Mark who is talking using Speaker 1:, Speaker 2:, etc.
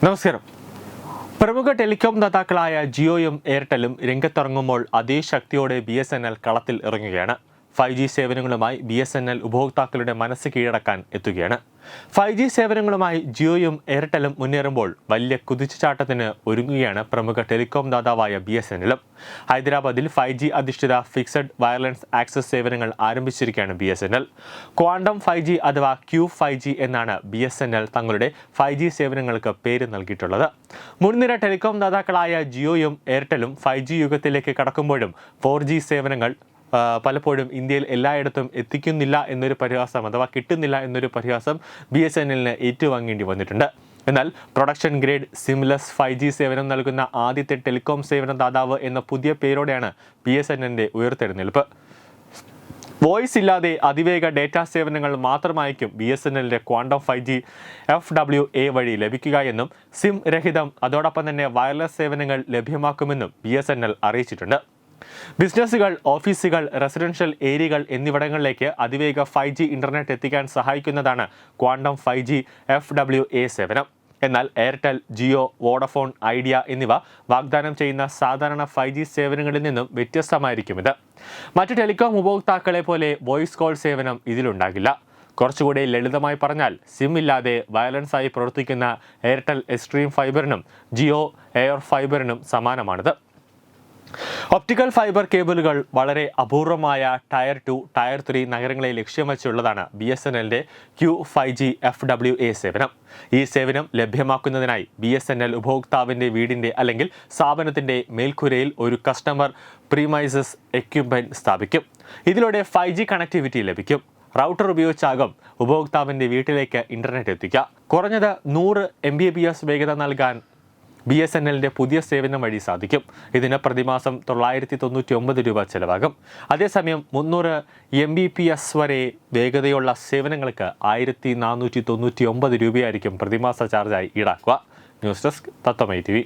Speaker 1: നമസ്കാരം. പ്രമുഖ ടെലികോം ദാതാക്കളായ ജിയോയും എയർടെലും രംഗത്തിറങ്ങുമ്പോൾ അതേ ശക്തിയോടെ BSNL കളത്തിൽ ഇറങ്ങുകയാണ്. 5G സേവനങ്ങളുമായി BSNL ഉപഭോക്താക്കളുടെ മനസ്സ് കീഴടക്കാൻ എത്തുകയാണ്. 5G സേവനങ്ങളുമായി ജിയോയും എയർടെലും മുന്നേറുമ്പോൾ വലിയ കുതിച്ചുചാട്ടത്തിന് ഒരുങ്ങുകയാണ് പ്രമുഖ ടെലികോം ദാതാവായ BSNL. ഹൈദരാബാദിൽ 5G അധിഷ്ഠിത ഫിക്സഡ് വയർലെസ് ആക്സസ് സേവനങ്ങൾ ആരംഭിച്ചിരിക്കുകയാണ് BSNL. ക്വാണ്ടം 5G അഥവാ Q5G എന്നാണ് BSNL തങ്ങളുടെ 5G സേവനങ്ങൾക്ക് പേര് നൽകിയിട്ടുള്ളത്. മുൻനിര ടെലികോം ദാതാക്കളായ ജിയോയും എയർടെലും 5G യുഗത്തിലേക്ക് കടക്കുമ്പോഴും 4G സേവനങ്ങൾ പലപ്പോഴും ഇന്ത്യയിൽ എല്ലായിടത്തും എത്തിക്കുന്നില്ല എന്നൊരു പരിഹാസം അഥവാ കിട്ടുന്നില്ല എന്നൊരു പരിഹാസം BSNLന് ഏറ്റുവാങ്ങേണ്ടി വന്നിട്ടുണ്ട്. എന്നാൽ പ്രൊഡക്ഷൻ ഗ്രേഡ് സിംലെസ് 5G സേവനം നൽകുന്ന ആദ്യത്തെ ടെലികോം സേവന ദാതാവ് എന്ന പുതിയ പേരോടെയാണ് BSNLന്റെ ഉയർത്തെഴുന്നേൽപ്പ്. വോയിസ് ഇല്ലാതെ അതിവേഗ ഡേറ്റ സേവനങ്ങൾ മാത്രമായിരിക്കും BSNLന്റെ ക്വാണ്ടം 5G FWA വഴി ലഭിക്കുക എന്നും സിം രഹിതം അതോടൊപ്പം തന്നെ വയർലെസ് സേവനങ്ങൾ ലഭ്യമാക്കുമെന്നും BSNL അറിയിച്ചിട്ടുണ്ട്. ബിസിനസ്സുകൾ, ഓഫീസുകൾ, റെസിഡൻഷ്യൽ ഏരിയകൾ എന്നിവിടങ്ങളിലേക്ക് അതിവേഗ 5G ഇന്റർനെറ്റ് എത്തിക്കാൻ സഹായിക്കുന്നതാണ് ക്വാണ്ടം 5G FWA സേവനം. എന്നാൽ എയർടെൽ, ജിയോ, വോഡഫോൺ, ഐഡിയ എന്നിവ വാഗ്ദാനം ചെയ്യുന്ന സാധാരണ 5G സേവനങ്ങളിൽ നിന്നും വ്യത്യസ്തമായിരിക്കും ഇത്. മറ്റ് ടെലികോം ഉപഭോക്താക്കളെ പോലെ വോയിസ് കോൾ സേവനം ഇതിലുണ്ടാകില്ല. കുറച്ചുകൂടി ലളിതമായി പറഞ്ഞാൽ സിം ഇല്ലാതെ വയർലെസ്സായി പ്രവർത്തിക്കുന്ന എയർടെൽ എക്സ്ട്രീം ഫൈബറിനും ജിയോ എയർ ഫൈബറിനും സമാനമാണിത്. ഒപ്റ്റിക്കൽ ഫൈബർ കേബിളുകൾ വളരെ അപൂർവമായ ടയർ 2, ടയർ 3 നഗരങ്ങളെ ലക്ഷ്യം വെച്ചുള്ളതാണ് BSNLന്റെ Q5G FWA സേവനം. ഈ സേവനം ലഭ്യമാക്കുന്നതിനായി BSNL ഉപഭോക്താവിൻ്റെ വീടിൻ്റെ അല്ലെങ്കിൽ സ്ഥാപനത്തിൻ്റെ മേൽക്കൂരയിൽ ഒരു കസ്റ്റമർ പ്രീമൈസസ് എക്യുപ്മെന്റ് സ്ഥാപിക്കും. ഇതിലൂടെ 5G കണക്ടിവിറ്റി ലഭിക്കും. റൗട്ടർ ഉപയോഗിച്ചാകും ഉപഭോക്താവിൻ്റെ വീട്ടിലേക്ക് ഇന്റർനെറ്റ് എത്തിക്കുക. കുറഞ്ഞത് 100 Mbps വേഗത നൽകാൻ BSNLന്റെ പുതിയ സേവനം വഴി സാധിക്കും. ഇതിന് പ്രതിമാസം 999 രൂപ ചെലവാകും. അതേസമയം 300 Mbps വരെ വേഗതയുള്ള സേവനങ്ങൾക്ക് 1499 രൂപയായിരിക്കും പ്രതിമാസ ചാർജായി ഈടാക്കുക. ന്യൂസ് ഡെസ്ക് തത്വമൈ TV.